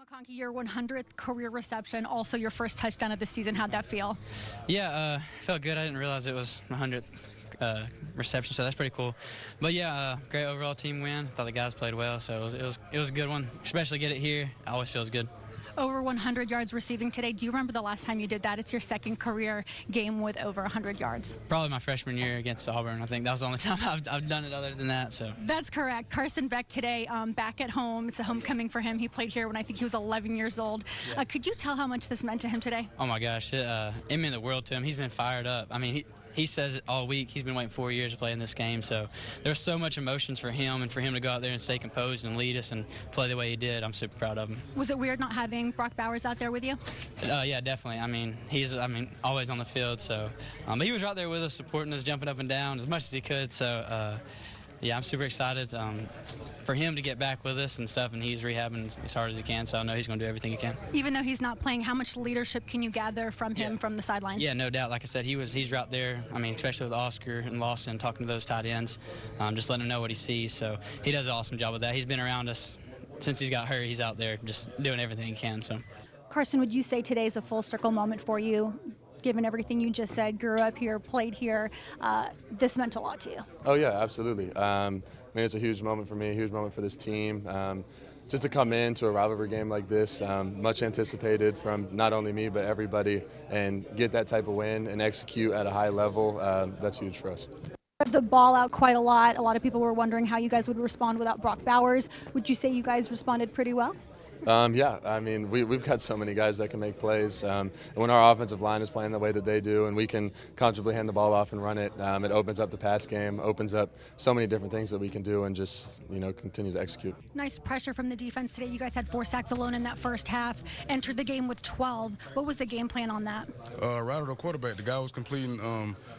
McConkey, your 100th career reception, also your first touchdown of the season. How'd that feel? Yeah, felt good. I didn't realize it was my 100th reception, so that's pretty cool. But yeah, great overall team win. Thought the guys played well, so it was a good one. Especially get it here, always feels good. Over 100 yards receiving today. Do you remember the last time you did that? It's your second career game with over 100 yards. Probably my freshman year against Auburn. I think that was the only time I've done it other than that. So that's correct. Carson Beck today back at home. It's a homecoming for him. He played here when I think he was 11 years old. Yeah. Could you tell how much this meant to him today? Oh my gosh, it meant the world to him. He's been fired up. I mean, he says it all week. He's been waiting 4 years to play in this game. So there's so much emotions for him, and for him to go out there and stay composed and lead us and play the way he did, I'm super proud of him. Was it weird not having Brock Bowers out there with you? Yeah, definitely. I mean, he's always on the field. So, but he was right there with us, supporting us, jumping up and down as much as he could. So, yeah, I'm super excited for him to get back with us and stuff, and he's rehabbing as hard as he can, so I know he's going to do everything he can. Even though he's not playing, how much leadership can you gather from him from the sideline? Yeah, no doubt. Like I said, he's right there. I mean, especially with Oscar and Lawson, talking to those tight ends, just letting him know what he sees. So he does an awesome job with that. He's been around us since he's got hurt. He's out there just doing everything he can. So, Carson, would you say today's a full circle moment for you? Given everything you just said, grew up here, played here, this meant a lot to you. Oh yeah, absolutely. I mean, it's a huge moment for me, a huge moment for this team. Just to come into a rivalry game like this, much anticipated from not only me but everybody, and get that type of win and execute at a high level, that's huge for us. The ball out quite a lot. A lot of people were wondering how you guys would respond without Brock Bowers. Would you say you guys responded pretty well? Yeah, I mean, we've got so many guys that can make plays. And when our offensive line is playing the way that they do and we can comfortably hand the ball off and run it, it opens up the pass game, opens up so many different things that we can do and just, continue to execute. Nice pressure from the defense today. You guys had 4 sacks alone in that first half, entered the game with 12. What was the game plan on that? Rattle the quarterback. The guy was completing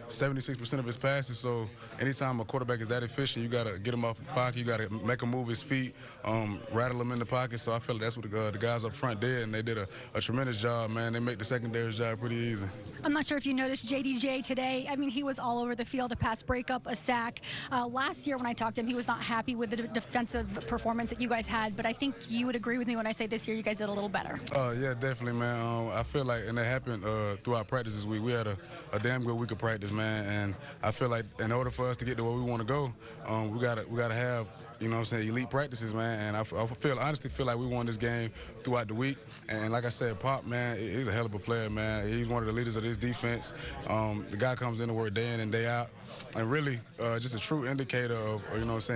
76% of his passes, so anytime a quarterback is that efficient, you got to get him off the pocket, you got to make him move his feet, rattle him in the pocket, so I feel like that's what the guys up front did, and they did a tremendous job, man. They make the secondary's job pretty easy. I'm not sure if you noticed JDJ today. I mean, he was all over the field, a pass breakup, a sack. Last year when I talked to him, he was not happy with the defensive performance that you guys had, but I think you would agree with me when I say this year you guys did a little better. Yeah, definitely, man. I feel like, and that happened throughout practice this week. We had a damn good week of practice, man, and I feel like in order for us to get to where we want to go, we gotta have, elite practices, man. And I honestly feel like we won this game throughout the week. And like I said, Pop, man, he's a hell of a player, man. He's one of the leaders of this defense. The guy comes in to work day in and day out. And really, just a true indicator of,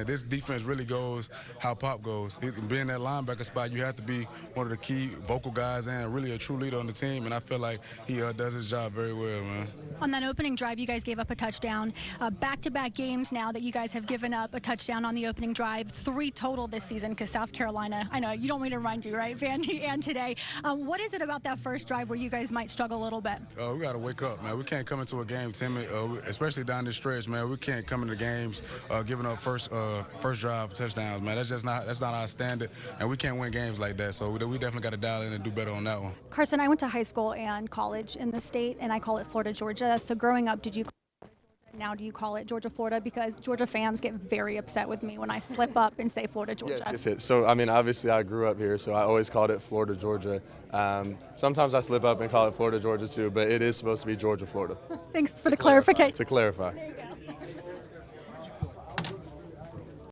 this defense really goes how Pop goes. Being that linebacker spot, you have to be one of the key vocal guys and really a true leader on the team. And I feel like he does his job very well, man. On that opening drive, you guys gave up a touchdown. Back-to-back games now that you guys have given up a touchdown on the opening drive, 3 total this season because South Carolina, I know, you don't want me to remind you, right, Vandy, and today. What is it about that first drive where you guys might struggle a little bit? We got to wake up, man. We can't come into a game timid, especially down this stretch, man. We can't come into games giving up first drive touchdowns, man. That's not our standard, and we can't win games like that. So we definitely got to dial in and do better on that one. Carson, I went to high school and college in the state, and I call it Florida, Georgia. So growing up, did you call it Georgia? Now do you call it Georgia, Florida? Because Georgia fans get very upset with me when I slip up and say Florida, Georgia. Yes. So, I mean, obviously I grew up here, so I always called it Florida, Georgia. Sometimes I slip up and call it Florida, Georgia too, but it is supposed to be Georgia, Florida. Thanks for the clarification. To clarify.